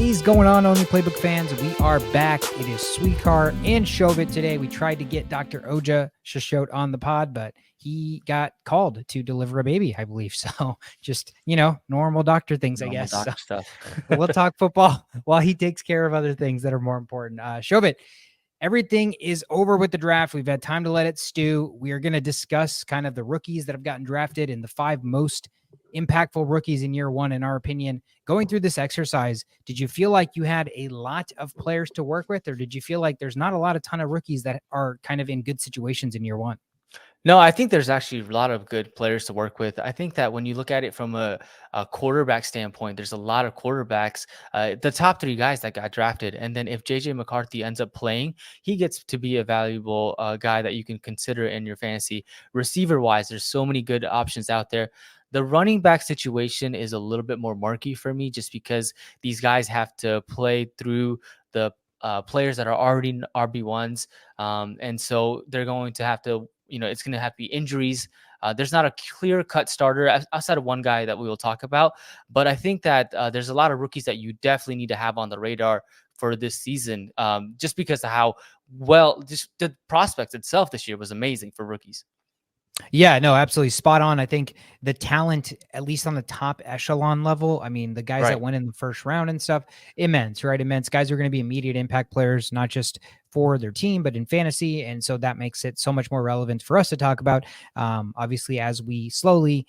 is going on, Only Playbook fans? We are back. It is Sweetcar and Shovit today. We tried to get Dr. Oja Shashot on the pod, but he got called to deliver a baby, I believe. So just, normal doctor things, Normal I guess. doctor So stuff. we'll talk football while he takes care of other things that are more important. Shovit, everything is over with the draft. We've had time to let it stew. We are going to discuss kind of the rookies that have gotten drafted and the 5 most impactful rookies in year one, in our opinion. Going through this exercise, did you feel like you had a lot of players to work with, or did you feel like there's not a ton of rookies that are kind of in good situations in year one? No, I think there's actually a lot of good players to work with. I think that when you look at it from a quarterback standpoint, there's a lot of quarterbacks, the top 3 guys that got drafted. And then if JJ McCarthy ends up playing, he gets to be a valuable guy that you can consider in your fantasy. Receiver wise, there's so many good options out there. The running back situation is a little bit more murky for me, just because these guys have to play through the players that are already RB1s. And so they're going to have to, it's going to have to be injuries. There's not a clear-cut starter outside of one guy that we will talk about. But I think that there's a lot of rookies that you definitely need to have on the radar for this season, just because of how well just the prospects itself this year was amazing for rookies. Yeah, no, absolutely spot on. I think the talent, at least on the top echelon level, I mean, the guys that went in the first round and stuff, immense, right? Immense. Guys are going to be immediate impact players, not just for their team, but in fantasy. And so that makes it so much more relevant for us to talk about, obviously, as we slowly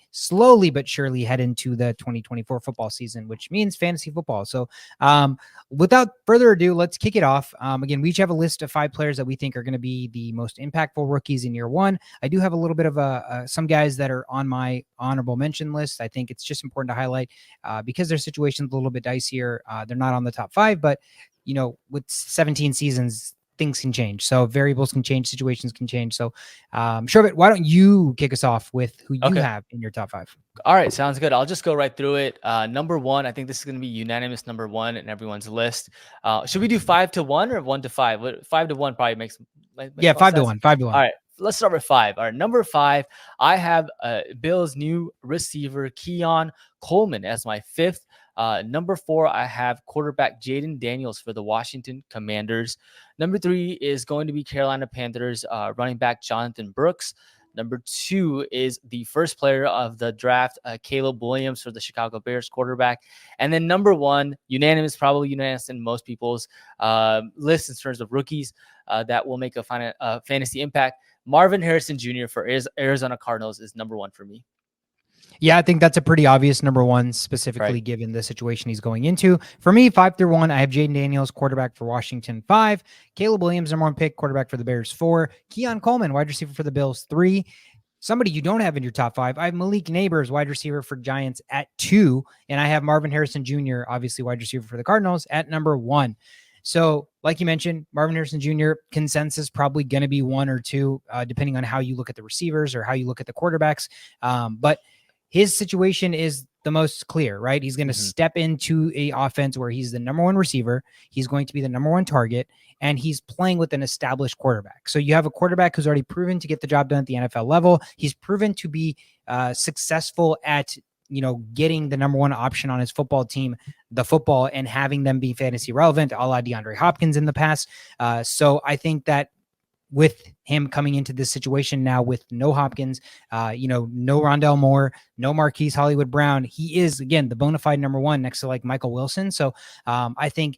but surely head into the 2024 football season, which means fantasy football. So without further ado, let's kick it off. Again, we each have a list of 5 players that we think are going to be the most impactful rookies in year one. I do have a little bit of some guys that are on my honorable mention list. I think it's just important to highlight because their situation's a little bit dicier. They're not on the top 5, but with 17 seasons, things can change. So variables can change, situations can change. So Shovit, why don't you kick us off with who you have in your top 5? All right, sounds good. I'll just go right through it. Number 1, I think this is going to be unanimous number 1 in everyone's list. Should we do 5 to 1 or 1 to 5? 5 to 1 probably makes 5 to 1. 5 to 1. All right, let's start with 5. All right, number 5, I have Bills' new receiver Keon Coleman as my 5th. Number 4, I have quarterback Jayden Daniels for the Washington Commanders. Number 3 is going to be Carolina Panthers running back Jonathan Brooks. Number 2 is the first player of the draft, Caleb Williams for the Chicago Bears quarterback. And then number 1, probably unanimous in most people's list in terms of rookies that will make a fantasy impact. Marvin Harrison Jr. for Arizona Cardinals is number 1 for me. Yeah, I think that's a pretty obvious number 1, specifically given the situation he's going into. For me, 5 through 1, I have Jayden Daniels, quarterback for Washington, 5. Caleb Williams, number 1 pick, quarterback for the Bears, 4. Keon Coleman, wide receiver for the Bills, 3. Somebody you don't have in your top 5, I have Malik Nabers, wide receiver for Giants, at 2. And I have Marvin Harrison Jr., obviously wide receiver for the Cardinals, at number 1. So, like you mentioned, Marvin Harrison Jr., consensus probably going to be 1 or 2, depending on how you look at the receivers or how you look at the quarterbacks. But his situation is the most clear, right? He's going to step into a offense where he's the number 1 receiver. He's going to be the number 1 target, and he's playing with an established quarterback. So you have a quarterback who's already proven to get the job done at the NFL level. He's proven to be successful at, getting the number 1 option on his football team, the football, and having them be fantasy relevant, a la DeAndre Hopkins in the past. So I think that with him coming into this situation now with no Hopkins, no Rondell Moore, no Marquise Hollywood Brown, he is, again, the bona fide number 1 next to like Michael Wilson. So I think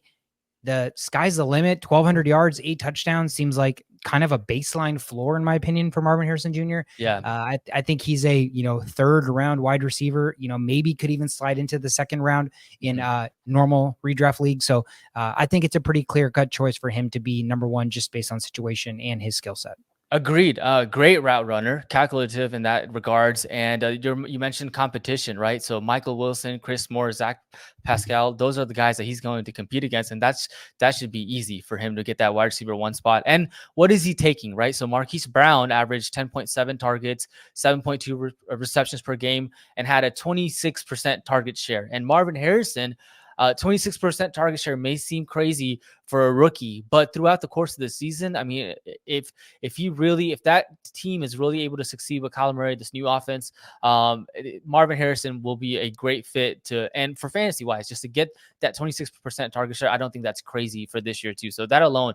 the sky's the limit. 1,200 yards, 8 touchdowns seems like kind of a baseline floor, in my opinion, for Marvin Harrison Jr. Yeah. I think he's a, 3rd round wide receiver, maybe could even slide into the 2nd round in normal redraft league. So I think it's a pretty clear cut choice for him to be number 1, just based on situation and his skill set. Agreed. Great route runner, calculative in that regards. And you mentioned competition, right? So Michael Wilson, Chris Moore, Zach Pascal, those are the guys that he's going to compete against. And that should be easy for him to get that wide receiver 1 spot. And what is he taking, right? So Marquise Brown averaged 10.7 targets, 7.2 receptions per game, and had a 26% target share. And Marvin Harrison 26% target share may seem crazy for a rookie, but throughout the course of the season, I mean, if that team is really able to succeed with Kyler Murray, this new offense, Marvin Harrison will be a great fit and for fantasy wise, just to get that 26% target share. I don't think that's crazy for this year too. So that alone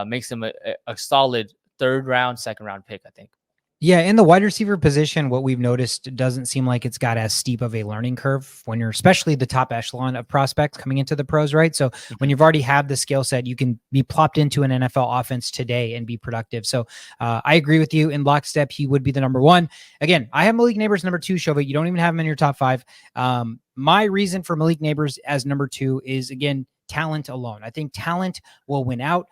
makes him a solid third round, second round pick, I think. Yeah, in the wide receiver position, what we've noticed doesn't seem like it's got as steep of a learning curve when you're especially the top echelon of prospects coming into the pros, right? So when you've already have the skill set, you can be plopped into an NFL offense today and be productive. So I agree with you. In lockstep, he would be the number one. Again, I have Malik Nabers number two, Shova. You don't even have him in your top five. My reason for Malik Nabers as number two is, again, talent alone. I think talent will win out.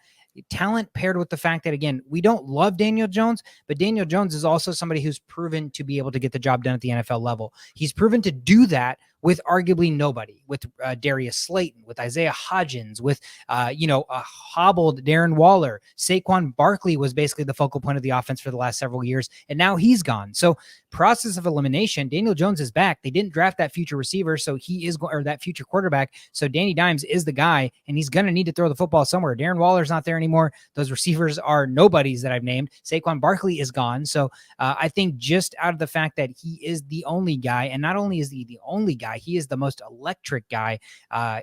Talent paired with the fact that, again, we don't love Daniel Jones, but Daniel Jones is also somebody who's proven to be able to get the job done at the NFL level. He's proven to do that with arguably nobody, with Darius Slayton, with Isaiah Hodgins, with, a hobbled Darren Waller. Saquon Barkley was basically the focal point of the offense for the last several years, and now he's gone. So process of elimination, Daniel Jones is back. They didn't draft that future receiver, so he is, or that future quarterback. So Danny Dimes is the guy, and he's going to need to throw the football somewhere. Darren Waller's not there anymore. Those receivers are nobodies that I've named. Saquon Barkley is gone. So I think just out of the fact that he is the only guy, and not only is he the only guy, he is the most electric guy.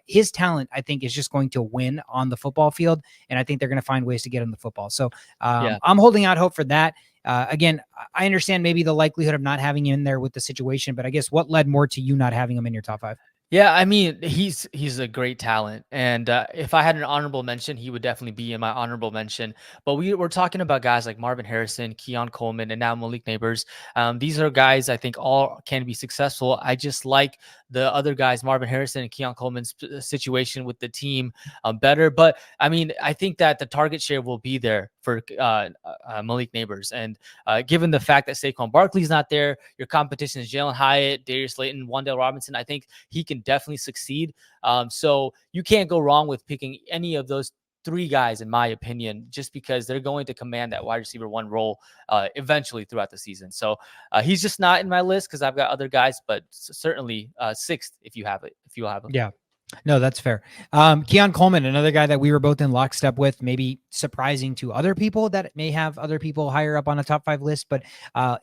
His talent, I think, is just going to win on the football field, and I think they're going to find ways to get him the football. So I'm holding out hope for that. Again, I understand maybe the likelihood of not having him in there with the situation, but I guess what led more to you not having him in your top five? Yeah, I mean, he's a great talent, and if I had an honorable mention, he would definitely be in my honorable mention. But we're talking about guys like Marvin Harrison, Keon Coleman, and now Malik Nabers. These are guys I think all can be successful. I just like the other guys, Marvin Harrison and Keon Coleman's situation with the team better. But I mean, I think that the target share will be there for Malik Nabers, and given the fact that Saquon Barkley's not there, your competition is Jalen Hyatt, Darius Slayton, Wan'Dale Robinson. I think he can definitely succeed. So you can't go wrong with picking any of those three guys, in my opinion, just because they're going to command that wide receiver one role eventually throughout the season. So he's just not in my list because I've got other guys, but certainly sixth if you have it. If you have him. Yeah. No, that's fair. Keon Coleman, another guy that we were both in lockstep with, maybe surprising to other people that may have other people higher up on a top five list, but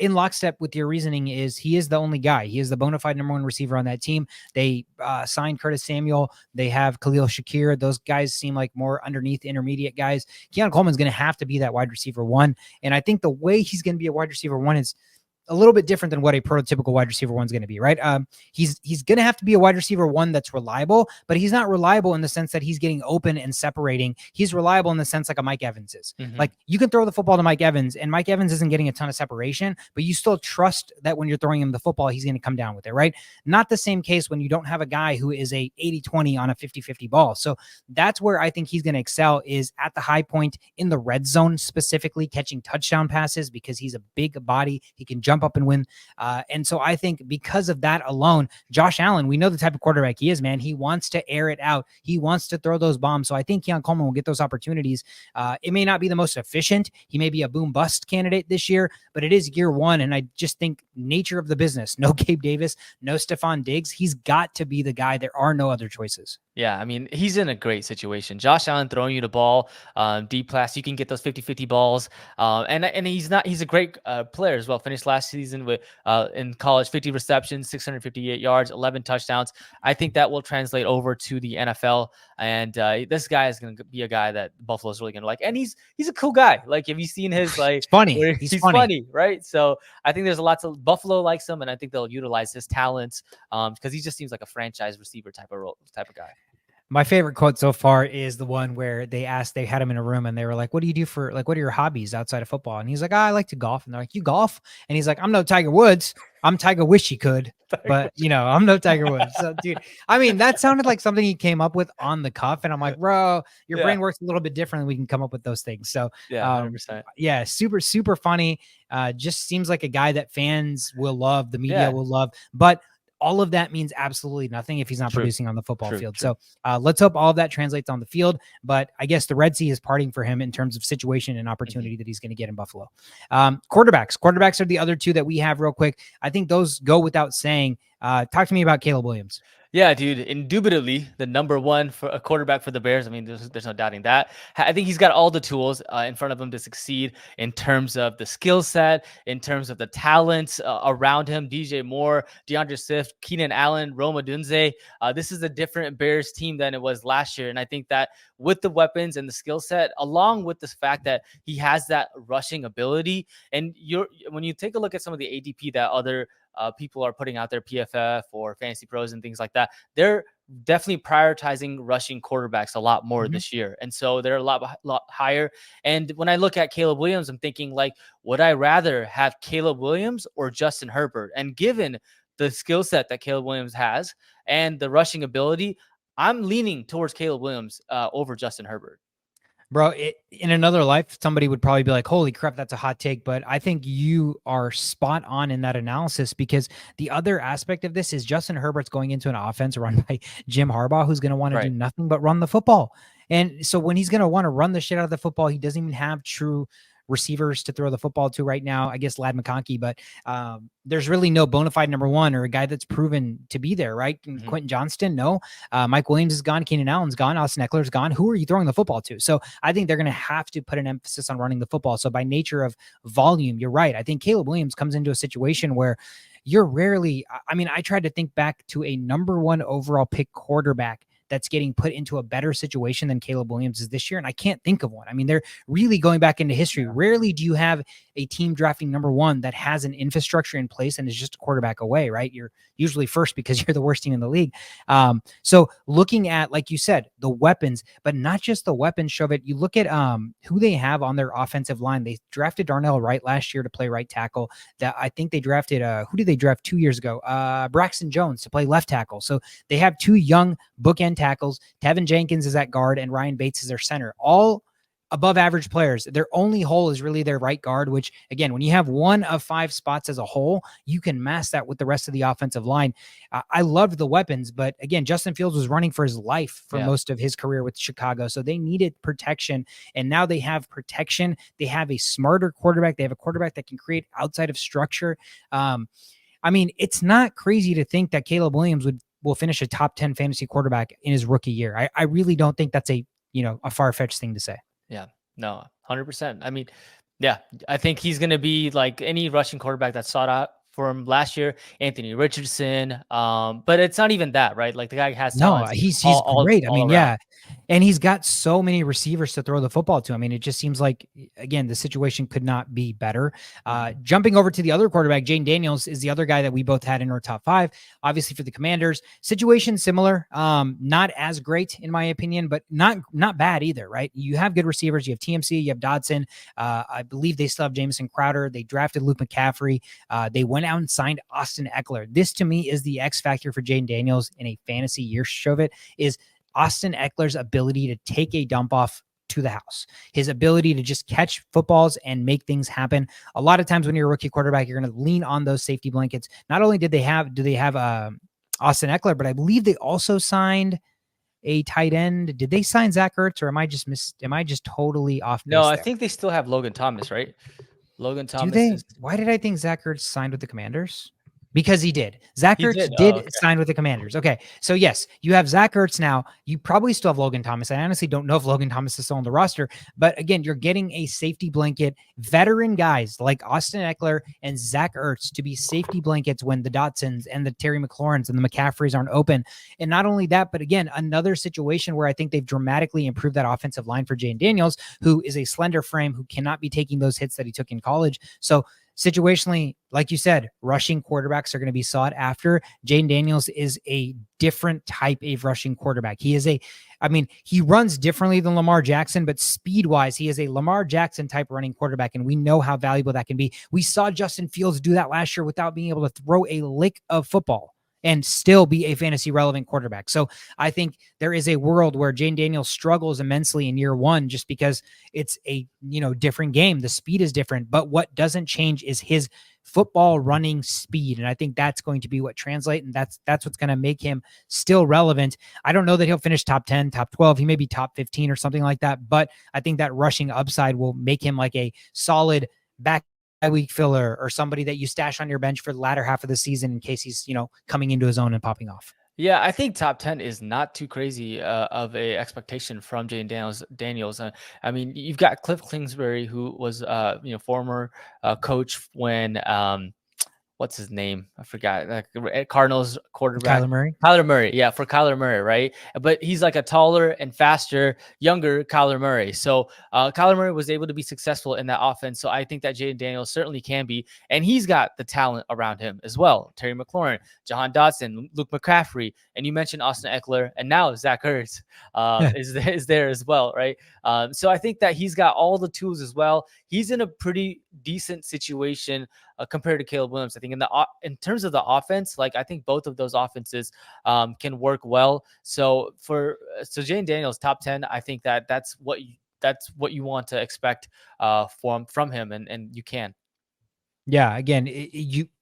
in lockstep with your reasoning is he is the only guy. He is the bona fide number one receiver on that team. They signed Curtis Samuel. They have Khalil Shakir. Those guys seem like more underneath intermediate guys. Keon Coleman's going to have to be that wide receiver one. And I think the way he's going to be a wide receiver one is a little bit different than what a prototypical wide receiver one is going to be, right? He's going to have to be a wide receiver one that's reliable, but he's not reliable in the sense that he's getting open and separating. He's reliable in the sense like a Mike Evans is. Mm-hmm. Like you can throw the football to Mike Evans, and Mike Evans isn't getting a ton of separation, but you still trust that when you're throwing him the football, he's going to come down with it, right? Not the same case when you don't have a guy who is a 80-20 on a 50-50 ball. So that's where I think he's going to excel, is at the high point in the red zone, specifically catching touchdown passes, because he's a big body. He can jump up and win. And so I think because of that alone, Josh Allen, we know the type of quarterback he is, man. He wants to air it out. He wants to throw those bombs. So I think Keon Coleman will get those opportunities. It may not be the most efficient. He may be a boom bust candidate this year, but it is year one. And I just think nature of the business, no Gabe Davis, no Stephon Diggs. He's got to be the guy. There are no other choices. Yeah, I mean, he's in a great situation. Josh Allen throwing you the ball, deep pass, you can get those 50-50 balls. And he's a great player as well. Finished last season with in college, 50 receptions, 658 yards, 11 touchdowns. I think that will translate over to the NFL. And this guy is going to be a guy that Buffalo's really going to like. And he's a cool guy. Like, have you seen his, like, it's funny. He's funny, right? So I think there's lots of Buffalo likes him, and I think they'll utilize his talents because he just seems like a franchise receiver type of guy. My favorite quote so far is the one where they had him in a room and they were like, what do you do for, like, what are your hobbies outside of football? And he's like, I like to golf. And they're like, you golf? And he's like, I'm no Tiger Woods. I'm Tiger Wish he could, but I'm no Tiger Woods. So dude, I mean, that sounded like something he came up with on the cuff. And I'm like, bro, your brain works a little bit differently. We can come up with those things. So 100%. Yeah, super, super funny. Just seems like a guy that fans will love, the media will love, but all of that means absolutely nothing if he's not producing on the football field. So let's hope all of that translates on the field. But I guess the Red Sea is parting for him in terms of situation and opportunity that he's going to get in Buffalo. Quarterbacks are the other two that we have real quick. I think those go without saying. Talk to me about Caleb Williams. Yeah, dude, indubitably the number one for a quarterback for the Bears. I mean, there's no doubting that. I think he's got all the tools in front of him to succeed in terms of the skill set, in terms of the talents around him. DJ Moore, DeAndre Swift, Keenan Allen, Rome Odunze. This is a different Bears team than it was last year. And I think that with the weapons and the skill set, along with the fact that he has that rushing ability, and when you take a look at some of the ADP that other people are putting out there, PFF or Fantasy Pros and things like that, they're definitely prioritizing rushing quarterbacks a lot more this year. And so they're a lot higher. And when I look at Caleb Williams, I'm thinking like, would I rather have Caleb Williams or Justin Herbert? And given the skill set that Caleb Williams has and the rushing ability, I'm leaning towards Caleb Williams over Justin Herbert. Bro, in another life, somebody would probably be like, holy crap, that's a hot take. But I think you are spot on in that analysis, because the other aspect of this is Justin Herbert's going into an offense run by Jim Harbaugh, who's going to want to do nothing but run the football. And so when he's going to want to run the shit out of the football, he doesn't even have true receivers to throw the football to right now. I guess Lad McConkey, but there's really no bona fide number one or a guy that's proven to be there, right? Quentin Johnston, no. Mike Williams is gone. Keenan Allen's gone. Austin Eckler's gone. Who are you throwing the football to? So I think they're going to have to put an emphasis on running the football. So by nature of volume, you're right. I think Caleb Williams comes into a situation where you're rarely, I mean, I tried to think back to a number one overall pick quarterback that's getting put into a better situation than Caleb Williams is this year, and I can't think of one. I mean, they're really going back into history. Rarely do you have a team drafting number one that has an infrastructure in place and is just a quarterback away, right? You're usually first because you're the worst team in the league. So looking at, like you said, the weapons, but not just the weapons, Shovit, you look at who they have on their offensive line. They drafted Darnell Wright last year to play right tackle. That I think they drafted, who did they draft 2 years ago? Braxton Jones to play left tackle. So they have two young bookend tackles. Tevin Jenkins is at guard and Ryan Bates is their center. All above average players. Their only hole is really their right guard, which again, when you have one of five spots as a whole, you can mask that with the rest of the offensive line. I loved the weapons, but again, Justin Fields was running for his life for most of his career with Chicago. So they needed protection, and now they have protection. They have a smarter quarterback. They have a quarterback that can create outside of structure. I mean, it's not crazy to think that Caleb Williams will finish a top 10 fantasy quarterback in his rookie year. I really don't think that's a far-fetched thing to say. Yeah, no, 100%. I mean, yeah, I think he's going to be like any rushing quarterback that sought out for him last year, Anthony Richardson. But it's not even that, right? Like the guy has talent. No, he's great. I mean, yeah. And he's got so many receivers to throw the football to. I mean, it just seems like, again, the situation could not be better. Jumping over to the other quarterback, Jayden Daniels is the other guy that we both had in our top five. Obviously for the Commanders, situation similar, not as great in my opinion, but not bad either, right? You have good receivers. You have TMC, you have Dodson. I believe they still have Jamison Crowder. They drafted Luke McCaffrey. They went out and signed Austin Eckler. This to me is the X factor for Jayden Daniels in a fantasy year. Shove it is Austin Eckler's ability to take a dump off to the house, his ability to just catch footballs and make things happen. A lot of times when you're a rookie quarterback, you're going to lean on those safety blankets. Not only do they have Austin Eckler, but I believe they also signed a tight end. Did they sign Zach Ertz, or am I just totally off? No, I think they still have Logan Thomas, right? Logan Thomas. Do they? Why did I think Zach Ertz signed with the Commanders? Because he did. Zach Ertz did sign with the Commanders. Okay. So yes, you have Zach Ertz now. You probably still have Logan Thomas. I honestly don't know if Logan Thomas is still on the roster, but again, you're getting a safety blanket, veteran guys like Austin Eckler and Zach Ertz to be safety blankets when the Dotsons and the Terry McLaurins and the McCaffreys aren't open. And not only that, but again, another situation where I think they've dramatically improved that offensive line for Jayden Daniels, who is a slender frame, who cannot be taking those hits that he took in college. So situationally, like you said, rushing quarterbacks are going to be sought after. Jayden Daniels is a different type of rushing quarterback. He runs differently than Lamar Jackson, but speed-wise, he is a Lamar Jackson type running quarterback, and we know how valuable that can be. We saw Justin Fields do that last year without being able to throw a lick of football and still be a fantasy relevant quarterback. So I think there is a world where Jayden Daniels struggles immensely in year one just because it's a different game. The speed is different, but what doesn't change is his football running speed. And I think that's going to be what translates, and that's what's going to make him still relevant. I don't know that he'll finish top 10, top 12. He may be top 15 or something like that, but I think that rushing upside will make him like a solid back week filler or somebody that you stash on your bench for the latter half of the season in case he's, coming into his own and popping off. Yeah, I think top 10 is not too crazy of a expectation from Jayden Daniels. I mean, you've got Cliff Kingsbury, who was former coach when what's his name? I forgot. Like Cardinals quarterback. Kyler Murray. Kyler Murray. Yeah, for Kyler Murray, right? But he's like a taller and faster, younger Kyler Murray. So Kyler Murray was able to be successful in that offense. So I think that Jayden Daniels certainly can be. And he's got the talent around him as well. Terry McLaurin, Jahan Dotson, Luke McCaffrey, and you mentioned Austin Eckler, and now Zach Ertz is there as well, right? So I think that he's got all the tools as well. He's in a pretty decent situation compared to Caleb Williams. I think in terms of the offense, like I think both of those offenses can work well. So Jayden Daniels top 10, I think that's what you want to expect from him, and you can. Yeah, again,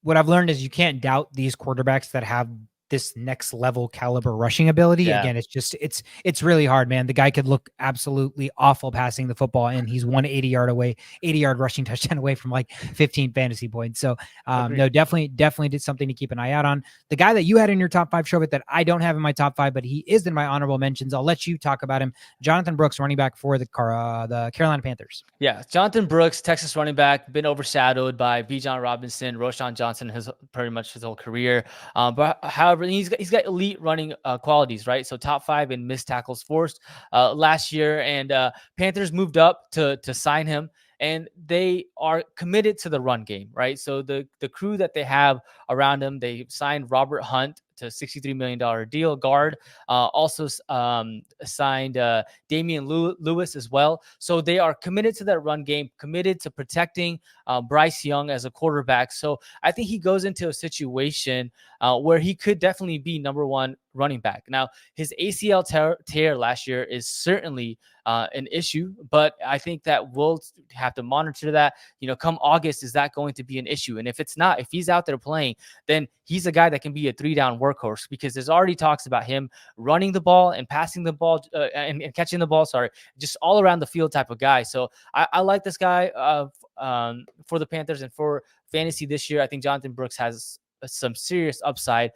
what I've learned is you can't doubt these quarterbacks that have this next level caliber rushing ability. Yeah. Again, it's really hard, man. The guy could look absolutely awful passing the football, and he's 80-yard rushing touchdown away from like 15 fantasy points. So no, definitely did something to keep an eye out on. The guy that you had in your top 5, Shobit, that I don't have in my top 5, but he is in my honorable mentions. I'll let you talk about him. Jonathan Brooks, running back for the Carolina Panthers. Yeah, Jonathan Brooks, Texas running back, been overshadowed by Bijan Robinson, Roschon Johnson, pretty much his whole career. But however, he's got elite running qualities, right? So top 5 in missed tackles forced last year, and Panthers moved up to sign him, and they are committed to the run game, right? So the crew that they have around him, they signed Robert Hunt to $63 million deal, guard. Also signed Damian Lewis as well. So they are committed to that run game, committed to protecting Bryce Young as a quarterback. So I think he goes into a situation where he could definitely be number 1 running back. Now, his ACL tear last year is certainly an issue, but I think that we'll have to monitor that. Come August, is that going to be an issue? And if it's not, if he's out there playing, then he's a guy that can be a 3-down workhorse, because there's already talks about him running the ball and passing the ball and catching the ball. Just all around the field type of guy. So I like this guy for the Panthers and for fantasy this year. I think Jonathan Brooks has some serious upside.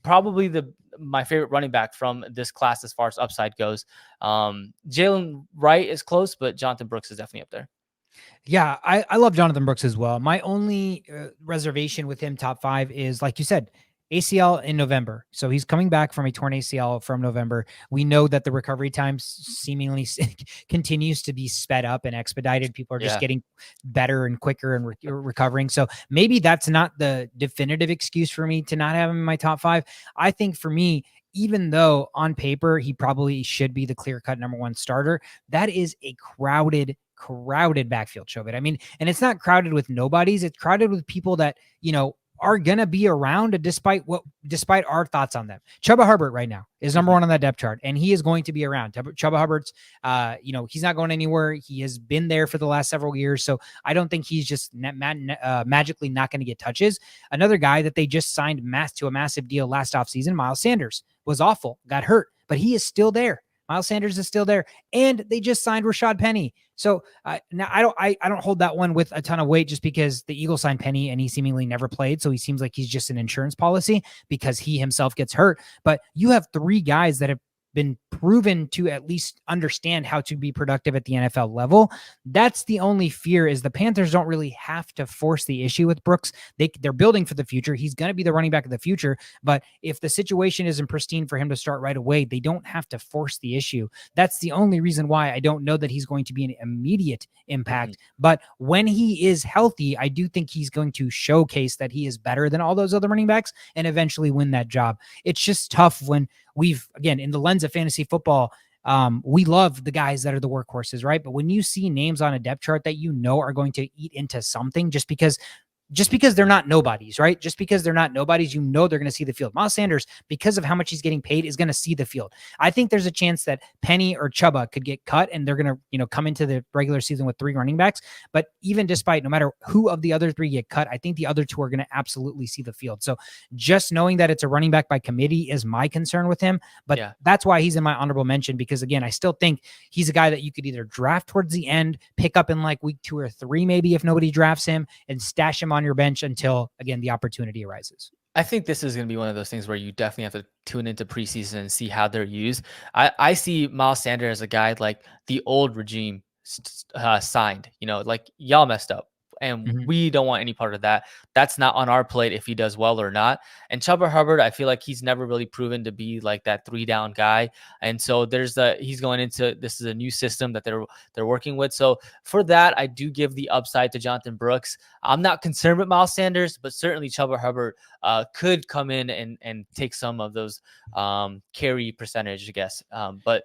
Probably my favorite running back from this class as far as upside goes. Jaylen Wright is close, but Jonathan Brooks is definitely up there. Yeah, I love Jonathan Brooks as well. My only reservation with him top 5 is, like you said, ACL in November. So he's coming back from a torn ACL from November. We know that the recovery time seemingly continues to be sped up and expedited. People are just getting better and quicker and recovering. So maybe that's not the definitive excuse for me to not have him in my top 5. I think for me, even though on paper he probably should be the clear-cut number 1 starter, that is a crowded backfield, Shobit. I mean, and it's not crowded with nobodies. It's crowded with people that, are going to be around despite our thoughts on them. Chuba Hubbard right now is number 1 on that depth chart, and he is going to be around. Chuba Hubbard's, he's not going anywhere. He has been there for the last several years. So I don't think he's just magically not going to get touches. Another guy that they just signed to a massive deal last offseason, Miles Sanders, was awful, got hurt, but he is still there. Miles Sanders is still there, and they just signed Rashad Penny. So now I don't hold that one with a ton of weight, just because the Eagles signed Penny and he seemingly never played. So he seems like he's just an insurance policy because he himself gets hurt. But you have 3 guys that have been proven to at least understand how to be productive at the NFL level. That's the only fear, is the Panthers don't really have to force the issue with Brooks. They're building for the future. He's going to be the running back of the future. But if the situation isn't pristine for him to start right away, they don't have to force the issue. That's the only reason why I don't know that he's going to be an immediate impact. Mm-hmm. But when he is healthy, I do think he's going to showcase that he is better than all those other running backs and eventually win that job. It's just tough when again, in the lens of fantasy football, we love the guys that are the workhorses, right? But when you see names on a depth chart that are going to eat into something just because they're not nobodies, right? Just because they're not nobodies, they're going to see the field. Miles Sanders, because of how much he's getting paid, is going to see the field. I think there's a chance that Penny or Chuba could get cut, and they're going to, come into the regular season with 3 running backs. But even despite, no matter who of the other 3 get cut, I think the other 2 are going to absolutely see the field. So just knowing that it's a running back by committee is my concern with him. But that's why he's in my honorable mention, because again, I still think he's a guy that you could either draft towards the end, pick up in like week 2 or 3, maybe if nobody drafts him, and stash him on your bench until, again, the opportunity arises. I think this is going to be one of those things where you definitely have to tune into preseason and see how they're used. I see Miles Sanders as a guy like the old regime signed, like y'all messed up and Mhm. we don't want any part of that. That's not on our plate if he does well or not. And Chuba Hubbard, I feel like he's never really proven to be like that 3-down guy. And so he's going into, this is a new system that they're working with. So for that, I do give the upside to Jonathan Brooks. I'm not concerned with Miles Sanders, but certainly Chuba Hubbard could come in and take some of those carry percentage, I guess. But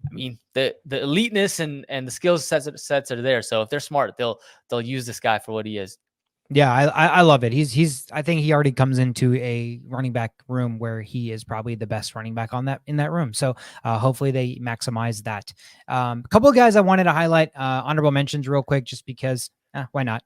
I mean, the eliteness and the skill sets are there. So if they're smart, they'll use this guy for what he is. Yeah, I love it. He's I think he already comes into a running back room where he is probably the best running back in that room. So hopefully they maximize that. A couple of guys I wanted to highlight, honorable mentions real quick, just because why not?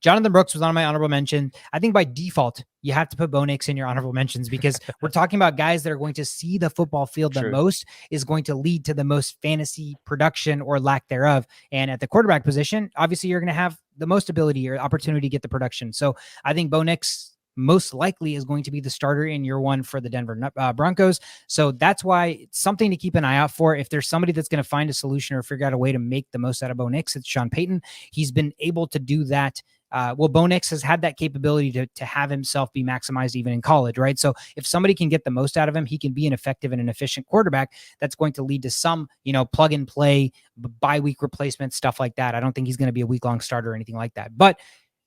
Jonathan Brooks was on my honorable mention. I think by default, you have to put Bo Nix in your honorable mentions because we're talking about guys that are going to see the football field the most, is going to lead to the most fantasy production or lack thereof. And at the quarterback position, obviously you're going to have the most ability or opportunity to get the production. So I think Bo Nix most likely is going to be the starter in year one for the Denver Broncos. So that's why it's something to keep an eye out for. If there's somebody that's going to find a solution or figure out a way to make the most out of Bo Nix, it's Sean Payton. He's been able to do that. Bo Nix has had that capability to have himself be maximized even in college, right? So if somebody can get the most out of him, he can be an effective and an efficient quarterback. That's going to lead to some, plug and play, bye-week replacement, stuff like that. I don't think he's going to be a week-long starter or anything like that. But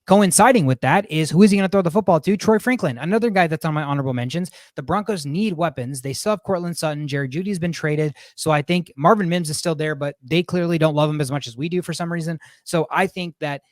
coinciding with that is, who is he going to throw the football to? Troy Franklin, another guy that's on my honorable mentions. The Broncos need weapons. They still have Cortland Sutton. Jerry Jeudy's been traded. So I think Marvin Mims is still there, but they clearly don't love him as much as we do for some reason. So I think that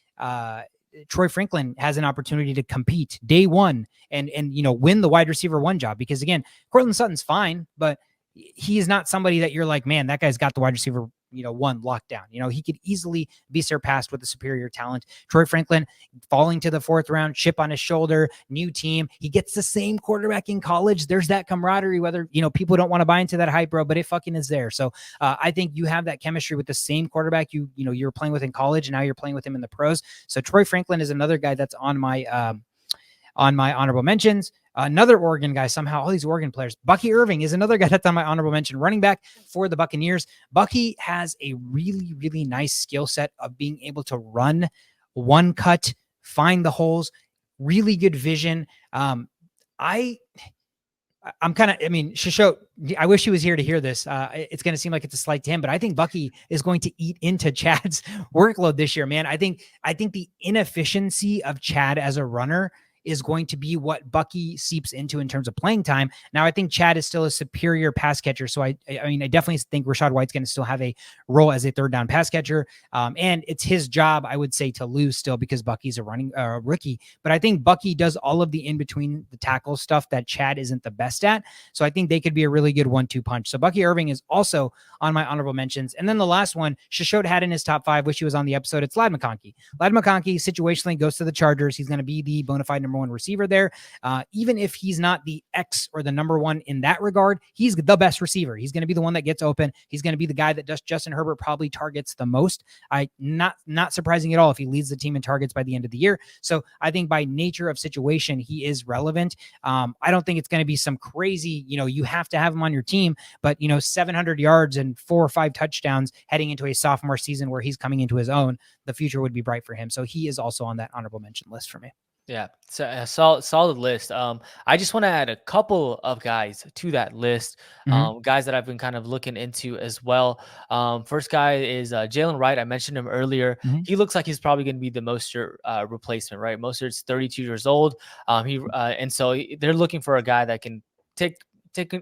Troy Franklin has an opportunity to compete day one and win the wide receiver one job. Because again, Cortland Sutton's fine, but he is not somebody that you're like, man, that guy's got the wide receiver one lockdown. He could easily be surpassed with a superior talent. Troy Franklin falling to the fourth round, chip on his shoulder, new team. He gets the same quarterback in college. There's that camaraderie, whether, people don't want to buy into that hype, bro, but it fucking is there. So I think you have that chemistry with the same quarterback you're playing with in college, and now you're playing with him in the pros. So Troy Franklin is another guy that's on my honorable mentions. Another Oregon guy, somehow all these Oregon players. Bucky Irving is another guy that's on my honorable mention, running back for the Buccaneers. Bucky has a really, really nice skill set of being able to run one cut, find the holes, really good vision. I'm kind of, Shishot, I wish he was here to hear this. It's going to seem like it's a slight to him, but I think Bucky is going to eat into Chad's workload this year, man. I think the inefficiency of Chad as a runner is going to be what Bucky seeps into in terms of playing time. Now, I think Chad is still a superior pass catcher. So I definitely think Rachaad White's going to still have a role as a third down pass catcher. And it's his job, I would say, to lose still, because Bucky's a rookie. But I think Bucky does all of the in-between the tackle stuff that Chad isn't the best at. So I think they could be a really good 1-2 punch. So Bucky Irving is also on my honorable mentions. And then the last one, Shishot had in his top 5, wish he was on the episode. It's Ladd McConkey. Ladd McConkey situationally goes to the Chargers. He's going to be the bona fide number 1 receiver there. Even if he's not the X or the number 1 in that regard, he's the best receiver. He's going to be the one that gets open. He's going to be the guy that Justin Herbert probably targets the most. Not surprising at all if he leads the team in targets by the end of the year. So I think by nature of situation, he is relevant. I don't think it's going to be some crazy, you have to have him on your team, but 700 yards and 4 or 5 touchdowns heading into a sophomore season where he's coming into his own, the future would be bright for him. So he is also on that honorable mention list for me. Yeah, so a solid list. I just want to add a couple of guys to that list, guys that I've been kind of looking into as well. First guy is Jaylen Wright. I mentioned him earlier. He looks like he's probably going to be the Mostert replacement, right? Mostert's 32 years old. And so they're looking for a guy that can take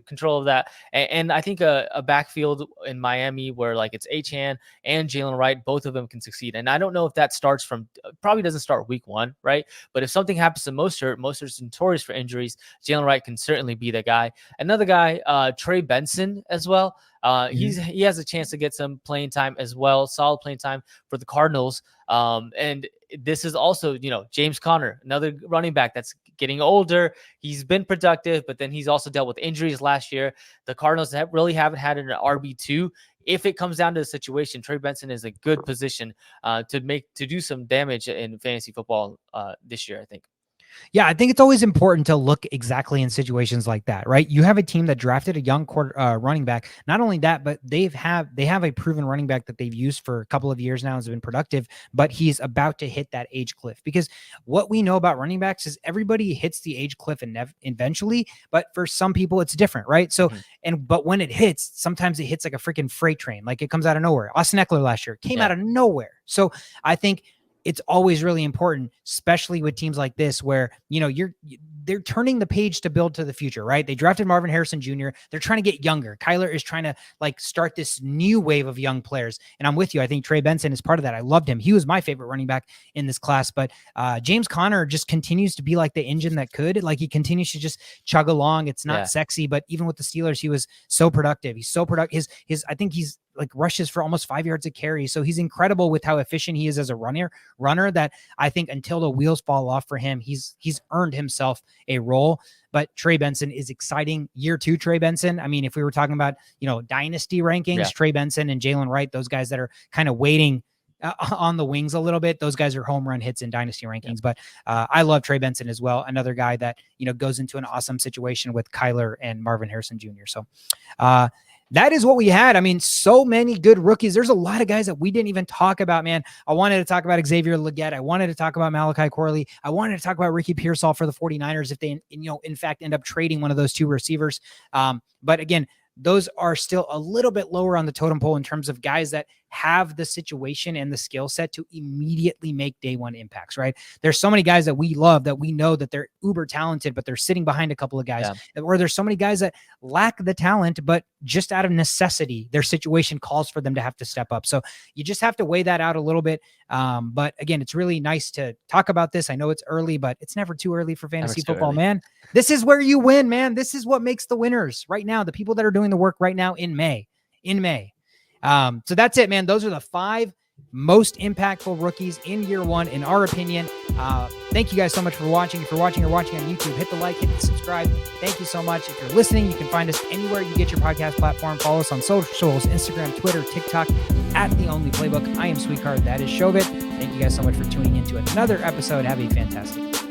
control of that. And I think a backfield in Miami where like it's Achane and Jaylen Wright, both of them can succeed. And I don't know if that starts probably doesn't start week 1, right? But if something happens to Mostert's notorious for injuries. Jaylen Wright can certainly be the guy. Another guy, Trey Benson as well. He has a chance to get some playing time as well, solid playing time for the Cardinals. And this is also, James Conner, another running back that's getting older. He's been productive, but then he's also dealt with injuries last year. The Cardinals really haven't had an RB2. If it comes down to the situation, Trey Benson is a good position to do some damage in fantasy football this year, I think. Yeah, I think it's always important to look exactly in situations like that, right? You have a team that drafted a young running back. Not only that, but they have a proven running back that they've used for a couple of years now, has been productive, but he's about to hit that age cliff. Because what we know about running backs is everybody hits the age cliff and eventually, but for some people it's different, right? So, but when it hits, sometimes it hits like a freaking freight train, like it comes out of nowhere. Austin Eckler last year came out of nowhere. So I think it's always really important, especially with teams like this, where, you know, they're turning the page to build to the future, right? They drafted Marvin Harrison Jr. They're trying to get younger. Kyler is trying to like start this new wave of young players. And I'm with you. I think Trey Benson is part of that. I loved him. He was my favorite running back in this class, but James Conner just continues to be like the engine that could, like he continues to just chug along. It's not sexy, but even with the Steelers, he was so productive. He's so productive. I think he's like rushes for almost 5 yards a carry. So he's incredible with how efficient he is as a runner that I think until the wheels fall off for him, he's earned himself a role. But Trey Benson is exciting. Year 2, Trey Benson. I mean, if we were talking about, you know, dynasty rankings, Trey Benson and Jaylen Wright, those guys that are kind of waiting on the wings a little bit, those guys are home run hits in dynasty rankings. But I love Trey Benson as well. Another guy that, you know, goes into an awesome situation with Kyler and Marvin Harrison Jr. So, that is what we had. I mean, so many good rookies. There's a lot of guys that we didn't even talk about, man. I wanted to talk about Xavier Legette. I wanted to talk about Malachi Corley. I wanted to talk about Ricky Pearsall for the 49ers if they, you know, in fact, end up trading one of those 2 receivers. But again, those are still a little bit lower on the totem pole in terms of guys that have the situation and the skill set to immediately make day one impacts, right? There's so many guys that we love that we know that they're uber talented, but they're sitting behind a couple of guys. Or there's so many guys that lack the talent, but just out of necessity, their situation calls for them to have to step up. So you just have to weigh that out a little bit. But again, it's really nice to talk about this. I know it's early, but it's never too early for fantasy football, man. This is where you win, man. This is what makes the winners right now. The people that are doing the work right now in May. So that's it, man. Those are the 5 most impactful rookies in year 1, in our opinion. Thank you guys so much for watching. If you're watching on YouTube, hit the like, hit the subscribe. Thank you so much. If you're listening, you can find us anywhere you get your podcast platform. Follow us on socials, Instagram, Twitter, TikTok, at The Only Playbook. I am Sweetheart. That is Shovit. Thank you guys so much for tuning into another episode. Have a fantastic day.